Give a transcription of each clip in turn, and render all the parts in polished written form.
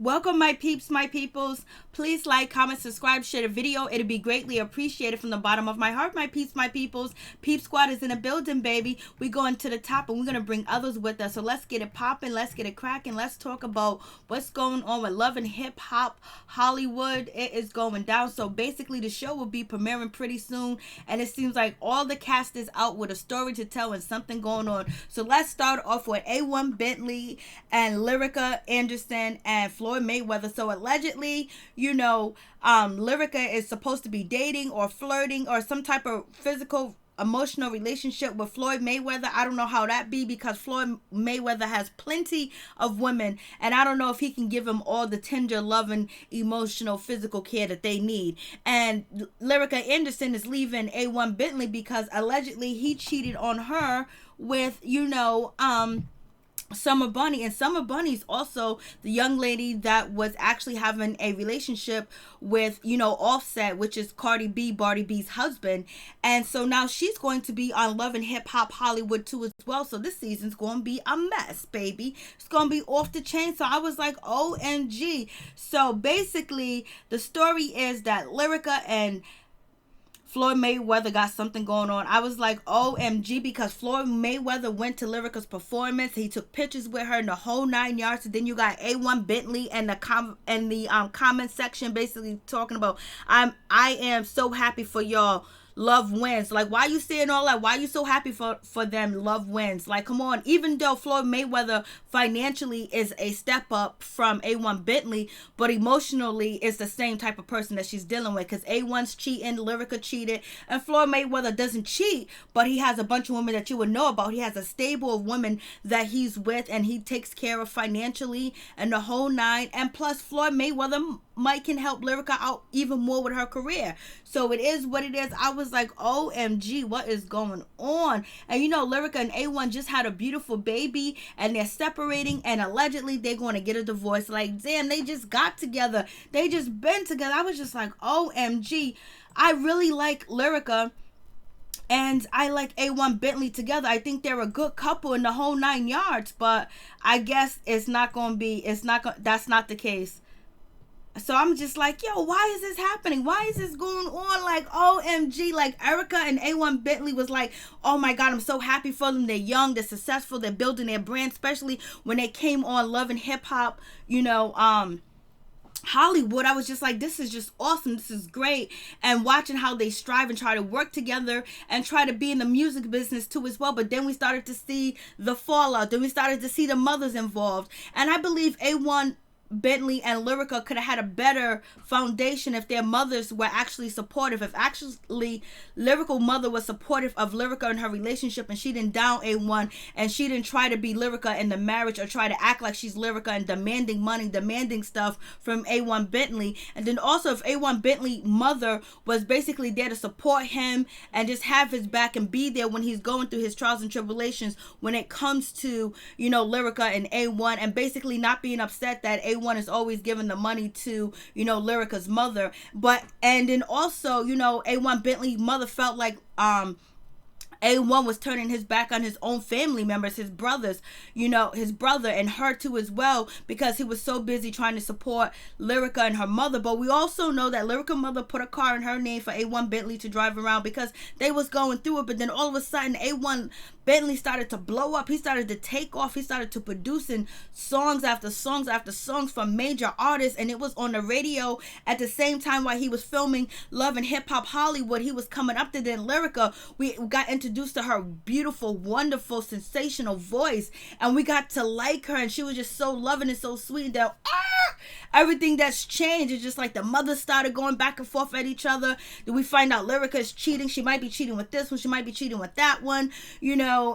Welcome, my peeps, my peoples. Please like, comment, subscribe, share the video. It'd be greatly appreciated from the bottom of my heart, my peeps, my peoples. Peep Squad is in the building, baby. We going to the top and we're going to bring others with us. So let's get it popping. Let's get it cracking. Let's talk about what's going on with Love and Hip Hop Hollywood. It is going down. So basically the show will be premiering pretty soon. And it seems like all the cast is out with a story to tell and something going on. So let's start off with A1 Bentley and Lyrica Anderson and Floyd Mayweather. So allegedly, Lyrica is supposed to be dating or flirting or some type of physical emotional relationship with Floyd Mayweather. I don't know how that be, because Floyd Mayweather has plenty of women, and I don't know if he can give them all the tender, loving, emotional, physical care that they need. And Lyrica Anderson is leaving A1 Bentley because allegedly he cheated on her with Summer Bunny. And Summer Bunny's also the young lady that was actually having a relationship with, Offset, which is Cardi B's husband. And so now she's going to be on Love and Hip Hop Hollywood too as well. So this season's going to be a mess, baby. It's going to be off the chain. So I was like, OMG. So basically the story is that Lyrica and Floyd Mayweather got something going on. I was like, OMG, because Floyd Mayweather went to Lyrica's performance. He took pictures with her in the whole 9 yards. And then you got A1 Bentley and the comment section basically talking about, I am so happy for y'all. Love wins. Like, why you saying all that? Why you so happy for them? Love wins. Like, come on. Even though Floyd Mayweather financially is a step up from A1 Bentley, but emotionally is the same type of person that she's dealing with, because A1's cheating, Lyrica cheated, and Floyd Mayweather doesn't cheat, but he has a bunch of women that you would know about. He has a stable of women that he's with and he takes care of financially and the whole nine. And plus Floyd Mayweather might can help Lyrica out even more with her career. So it is what it is. I was like, OMG, what is going on? And Lyrica and A1 just had a beautiful baby and they're separating, and allegedly they're going to get a divorce. Like, damn, they just got together. They just been together. I was just like, OMG. I really like Lyrica and I like A1 Bentley together. I think they're a good couple in the whole 9 yards, but I guess that's not the case. So I'm just like, yo, why is this happening? Why is this going on? Like, OMG. Like, Erica and A1 Bentley was like, oh my God, I'm so happy for them. They're young, they're successful, they're building their brand, especially when they came on Love and Hip Hop, Hollywood. I was just like, this is just awesome. This is great. And watching how they strive and try to work together and try to be in the music business too as well. But then we started to see the fallout. Then we started to see the mothers involved. And I believe A1 Bentley and Lyrica could have had a better foundation if their mothers were actually supportive. If actually Lyrical mother was supportive of Lyrica in her relationship and she didn't down A1 and she didn't try to be Lyrica in the marriage or try to act like she's Lyrica and demanding money, demanding stuff from A1 Bentley. And then also if A1 Bentley mother was basically there to support him and just have his back and be there when he's going through his trials and tribulations when it comes to, Lyrica and A1, and basically not being upset that A1 is always giving the money to, Lyrica's mother. And then also, A1 Bentley mother felt like A1 was turning his back on his own family members, his brothers, his brother and her too as well, because he was so busy trying to support Lyrica and her mother. But we also know that Lyrica mother put a car in her name for A1 Bentley to drive around because they was going through it. But then all of a sudden A1 Bentley started to blow up. He started to take off. He started to producing songs after songs after songs from major artists, and it was on the radio at the same time while he was filming Love and Hip Hop Hollywood. He was coming up to then Lyrica. We got introduced to her beautiful, wonderful, sensational voice, and we got to like her, and she was just so loving and so sweet that everything that's changed is just like the mothers started going back and forth at each other. Then we find out Lyrica is cheating. She might be cheating with this one. She might be cheating with that one,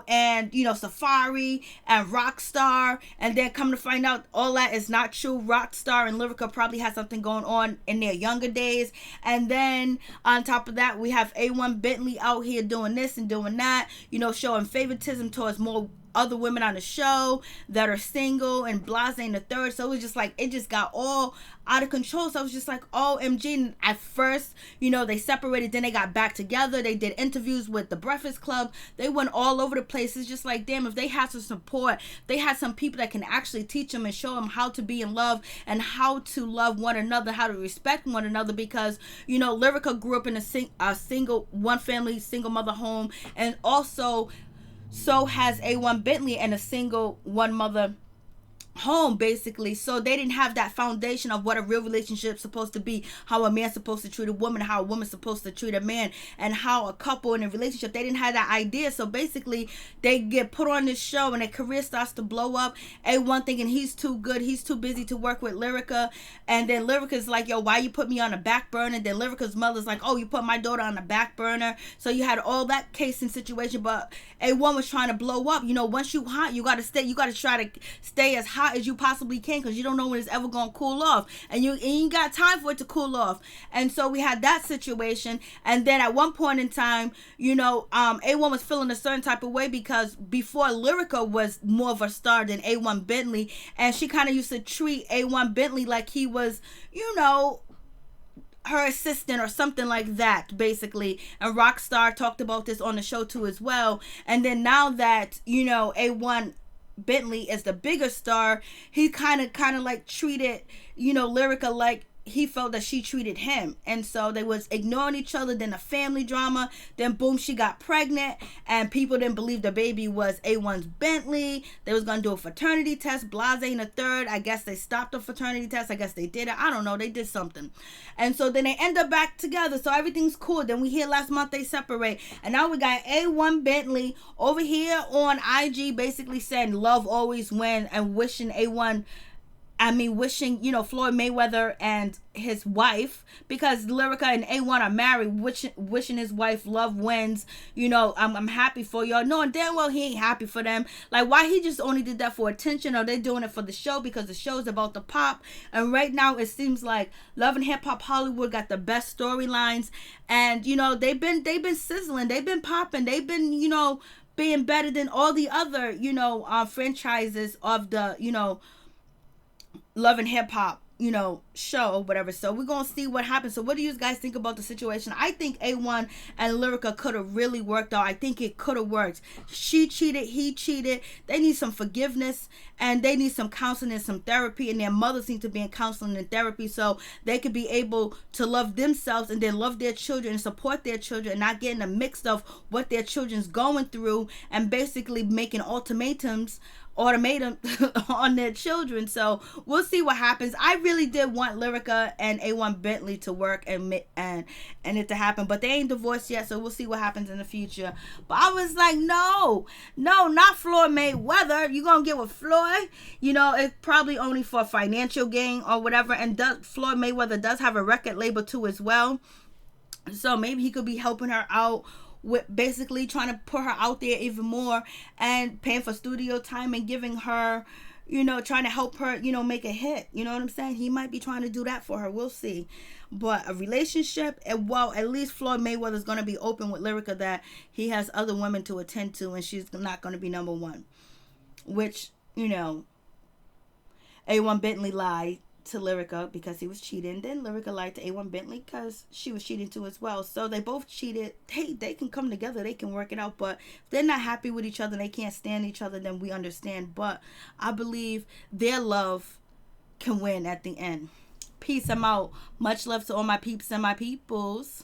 and Safari and Rockstar, and then come to find out all that is not true. Rockstar and Lyrica probably had something going on in their younger days. And then on top of that, we have A1 Bentley out here doing this and doing that, showing favoritism towards more other women on the show that are single and blase and the third. So it was just like, it just got all out of control. So I was just like, OMG. And at first, they separated, then they got back together. They did interviews with the Breakfast Club. They went all over the place. It's just like, damn, if they had some support, they had some people that can actually teach them and show them how to be in love and how to love one another, how to respect one another. Because Lyrica grew up in a single, one family, single mother home, and also so has A1 Bentley and a single one mother home, basically. So they didn't have that foundation of what a real relationship is supposed to be, how a man's supposed to treat a woman, how a woman's supposed to treat a man, and how a couple in a relationship, they didn't have that idea. So basically they get put on this show and their career starts to blow up. A1 thinking he's too good, he's too busy to work with Lyrica, and then Lyrica's like, yo, why you put me on the back burner? And then Lyrica's mother's like, oh, you put my daughter on the back burner. So you had all that case and situation, but A1 was trying to blow up. Once you hot, you gotta try to stay as hot as you possibly can, because you don't know when it's ever gonna cool off, and you ain't got time for it to cool off. And so we had that situation. And then at one point in time, A1 was feeling a certain type of way, because before Lyrica was more of a star than A1 Bentley, and she kind of used to treat A1 Bentley like he was her assistant or something like that, basically. And Rockstar talked about this on the show too as well. And then now that A1 Bentley is the bigger star, he kind of like treated Lyrica like he felt that she treated him. And so they was ignoring each other. Then a family drama, then boom, she got pregnant, and people didn't believe the baby was A1's Bentley. They was gonna do a fraternity test, blase and a third. I guess they stopped the fraternity test. I guess they did it, I don't know, they did something. And so then they end up back together, so everything's cool. Then we hear last month they separate, and now we got A1 Bentley over here on IG basically saying love always wins, and wishing Floyd Mayweather and his wife, because Lyrica and A1 are married, wishing his wife love wins. I'm happy for y'all, knowing damn well he ain't happy for them. Like, why he just only did that for attention, or they doing it for the show because the show's about the pop. And right now it seems like Love and Hip Hop Hollywood got the best storylines, and they've been sizzling, they've been popping, they've been being better than all the other franchises of the Love and Hip Hop show or whatever. So we're gonna see what happens. So what do you guys think about the situation? I think A1 and Lyrica could have really worked out. I think it could have worked. She cheated, he cheated. They need some forgiveness, and they need some counseling and some therapy, and their mothers need to be in counseling and therapy, so they could be able to love themselves and then love their children and support their children, and not get in the mix of what their children's going through, and basically making ultimatums on their children. So we'll see what happens. I really did want Lyrica and A1 Bentley to work and it to happen, but they ain't divorced yet, so we'll see what happens in the future. But I was like, no, not Floyd Mayweather. You gonna get with Floyd? It's probably only for financial gain or whatever. And Floyd Mayweather does have a record label too as well, so maybe he could be helping her out with basically trying to put her out there even more, and paying for studio time and giving her, trying to help her, make a hit. You know what I'm saying? He might be trying to do that for her. We'll see. But a relationship, well, at least Floyd Mayweather is going to be open with Lyrica that he has other women to attend to, and she's not going to be number one. Which, A1 Bentley lied to Lyrica because he was cheating. Then Lyrica lied to A1 Bentley because she was cheating too as well. So they both cheated. They can come together, they can work it out. But if they're not happy with each other, they can't stand each other, then we understand. But I believe their love can win at the end. Peace, I'm out. Much love to all my peeps and my peoples.